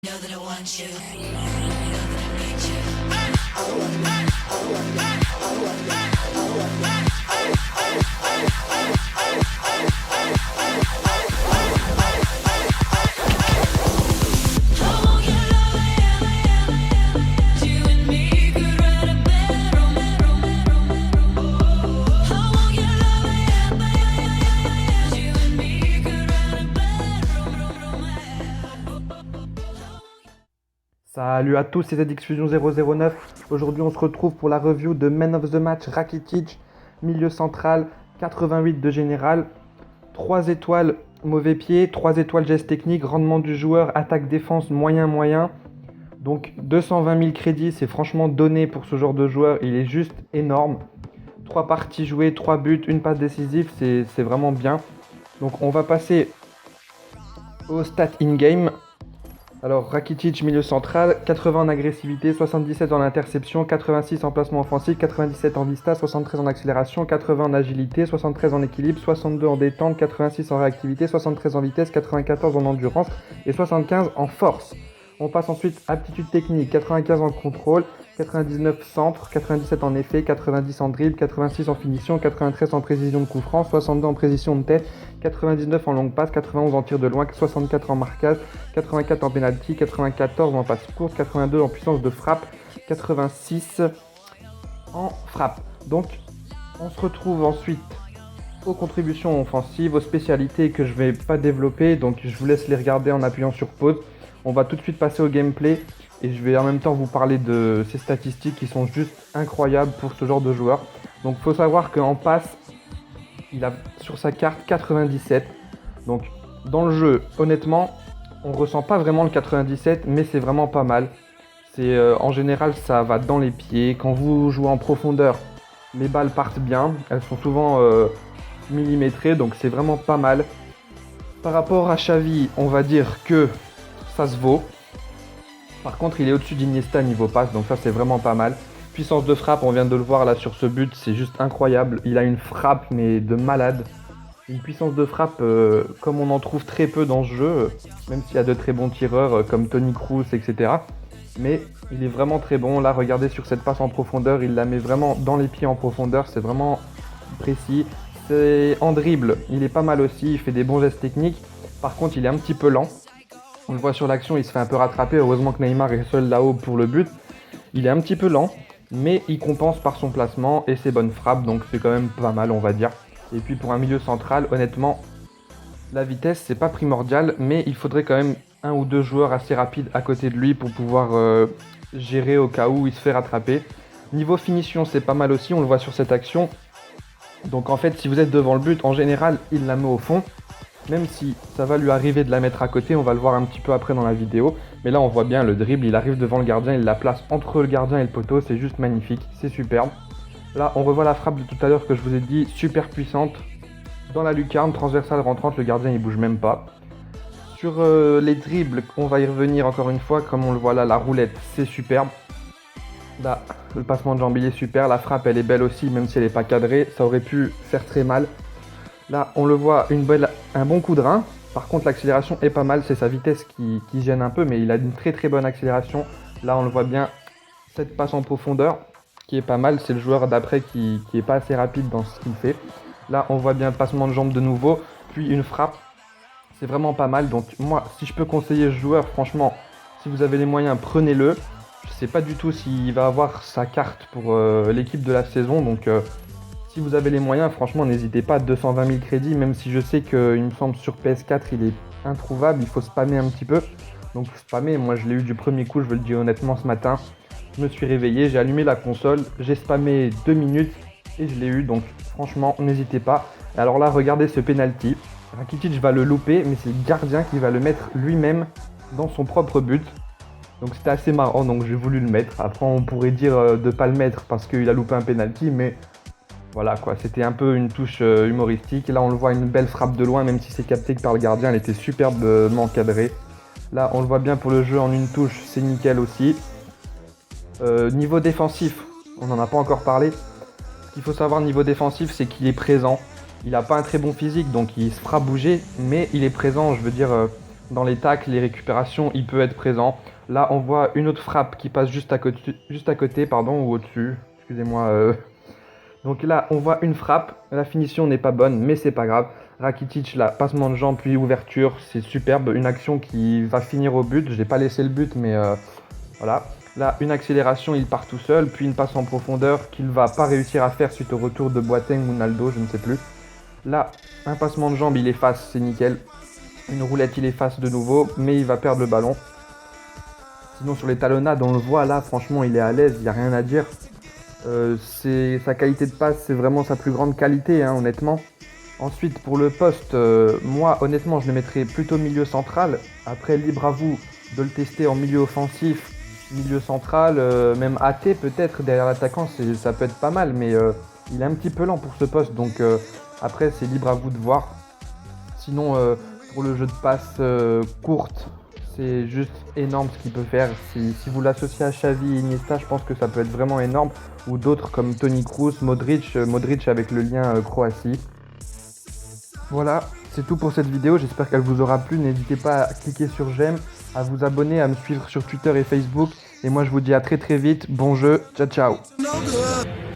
Know that I want you. Know that I need you. I want your love, you and me could write a bad romance. I want your love, you and me could write a bad romance. Salut à tous, c'est Zedixfusion 009. Aujourd'hui, on se retrouve pour la review de Man of the Match Rakitic, milieu central, 88 de général, 3 étoiles mauvais pied, 3 étoiles geste technique, rendement du joueur, attaque défense moyen. Donc 220 000 crédits, c'est franchement donné pour ce genre de joueur, il est juste énorme. 3 parties jouées, 3 buts, une passe décisive, c'est vraiment bien. Donc on va passer aux stats in-game. Alors Rakitic, milieu central, 80 en agressivité, 77 en interception, 86 en placement offensif, 97 en vista, 73 en accélération, 80 en agilité, 73 en équilibre, 62 en détente, 86 en réactivité, 73 en vitesse, 94 en endurance et 75 en force. On passe ensuite aptitude technique, 95 en contrôle, 99 centre, 97 en effet, 90 en dribble, 86 en finition, 93 en précision de coup franc, 62 en précision de tête, 99 en longue passe, 91 en tir de loin, 64 en marquage, 84 en penalty, 94 en passe courte, 82 en puissance de frappe, 86 en frappe. Donc on se retrouve ensuite aux contributions offensives, aux spécialités que je vais pas développer, donc je vous laisse les regarder en appuyant sur pause. On va tout de suite passer au gameplay et je vais en même temps vous parler de ces statistiques qui sont juste incroyables pour ce genre de joueur. Donc il faut savoir qu'en passe, il a sur sa carte 97. Donc dans le jeu, honnêtement, on ressent pas vraiment le 97, mais c'est vraiment pas mal. En général, ça va dans les pieds. Quand vous jouez en profondeur, les balles partent bien. Elles sont souvent millimétrées, donc c'est vraiment pas mal. Par rapport à Xavi, on va dire que ça se vaut. Par contre, il est au-dessus d'Iniesta niveau passe, donc ça c'est vraiment pas mal. Puissance de frappe, on vient de le voir là sur ce but, c'est juste incroyable. Il a une frappe mais de malade. Une puissance de frappe comme on en trouve très peu dans ce jeu, même s'il y a de très bons tireurs comme Toni Kroos, etc. Mais il est vraiment très bon. Là, regardez sur cette passe en profondeur, il la met vraiment dans les pieds en profondeur, c'est vraiment précis. C'est en dribble, il est pas mal aussi, il fait des bons gestes techniques. Par contre, il est un petit peu lent. On le voit sur l'action, il se fait un peu rattraper. Heureusement que Neymar est seul là-haut pour le but. Il est un petit peu lent, mais il compense par son placement et ses bonnes frappes, donc c'est quand même pas mal, on va dire. Et puis pour un milieu central, honnêtement, la vitesse, c'est pas primordial, mais il faudrait quand même un ou deux joueurs assez rapides à côté de lui pour pouvoir gérer au cas où il se fait rattraper. Niveau finition, c'est pas mal aussi, on le voit sur cette action. Donc en fait, si vous êtes devant le but, en général, il la met au fond. Même si ça va lui arriver de la mettre à côté, on va le voir un petit peu après dans la vidéo. Mais là on voit bien le dribble, il arrive devant le gardien, il la place entre le gardien et le poteau, c'est juste magnifique, c'est superbe. Là on revoit la frappe de tout à l'heure que je vous ai dit, super puissante. Dans la lucarne, transversale rentrante, le gardien il bouge même pas. Sur les dribbles, on va y revenir encore une fois, comme on le voit là, la roulette c'est superbe. Là, le passement de jambe il est super, la frappe elle est belle aussi, même si elle n'est pas cadrée, ça aurait pu faire très mal. Là, on le voit, un bon coup de rein. Par contre, l'accélération est pas mal. C'est sa vitesse qui gêne un peu, mais il a une très bonne accélération. Là, on le voit bien, cette passe en profondeur qui est pas mal. C'est le joueur d'après qui est pas assez rapide dans ce qu'il fait. Là, on voit bien le passement de jambe de nouveau, puis une frappe. C'est vraiment pas mal. Donc moi, si je peux conseiller ce joueur, franchement, si vous avez les moyens, prenez-le. Je sais pas du tout s'il va avoir sa carte pour l'équipe de la saison, donc... si vous avez les moyens, franchement, n'hésitez pas à 220 000 crédits, même si je sais qu'il me semble sur PS4, il est introuvable, il faut spammer un petit peu. Donc spammer, moi je l'ai eu du premier coup, je veux le dire honnêtement ce matin. Je me suis réveillé, j'ai allumé la console, j'ai spammé 2 minutes et je l'ai eu, donc franchement, n'hésitez pas. Et alors là, regardez ce penalty. Rakitic va le louper, mais c'est le gardien qui va le mettre lui-même dans son propre but. Donc c'était assez marrant, donc j'ai voulu le mettre. Après, on pourrait dire de pas le mettre parce qu'il a loupé un penalty, mais... voilà quoi, c'était un peu une touche humoristique. Là on le voit, une belle frappe de loin, même si c'est capté que par le gardien, elle était superbement cadrée. Là on le voit bien pour le jeu en une touche, c'est nickel aussi. Niveau défensif, on n'en a pas encore parlé. Ce qu'il faut savoir niveau défensif, c'est qu'il est présent. Il n'a pas un très bon physique, donc il se fera bouger, mais il est présent, je veux dire, Dans les tacles, les récupérations, il peut être présent. Là, on voit une autre frappe qui passe juste à côté, pardon, ou au-dessus. Excusez-moi. Donc là, on voit une frappe. La finition n'est pas bonne, mais c'est pas grave. Rakitic, là, passement de jambe, puis ouverture. C'est superbe. Une action qui va finir au but. J'ai pas laissé le but, mais voilà. Là, une accélération, il part tout seul. Puis une passe en profondeur qu'il va pas réussir à faire suite au retour de Boateng ou Naldo, je ne sais plus. Là, un passement de jambe, il efface, c'est nickel. Une roulette, il efface de nouveau, mais il va perdre le ballon. Sinon, sur les talonnades, on le voit là, franchement, il est à l'aise, il n'y a rien à dire. Sa qualité de passe, c'est vraiment sa plus grande qualité, hein, honnêtement. Ensuite, pour le poste, moi, honnêtement, je le mettrais plutôt milieu central. Après, libre à vous de le tester en milieu offensif, milieu central, même AT peut-être derrière l'attaquant, ça peut être pas mal, mais il est un petit peu lent pour ce poste, donc après, c'est libre à vous de voir. Sinon, pour le jeu de passe courte, c'est juste énorme ce qu'il peut faire. Si vous l'associez à Xavi et Iniesta, je pense que ça peut être vraiment énorme. Ou d'autres comme Toni Kroos, Modric avec le lien Croatie. Voilà, c'est tout pour cette vidéo. J'espère qu'elle vous aura plu. N'hésitez pas à cliquer sur j'aime, à vous abonner, à me suivre sur Twitter et Facebook. Et moi, je vous dis à très très vite. Bon jeu, ciao ciao. No good.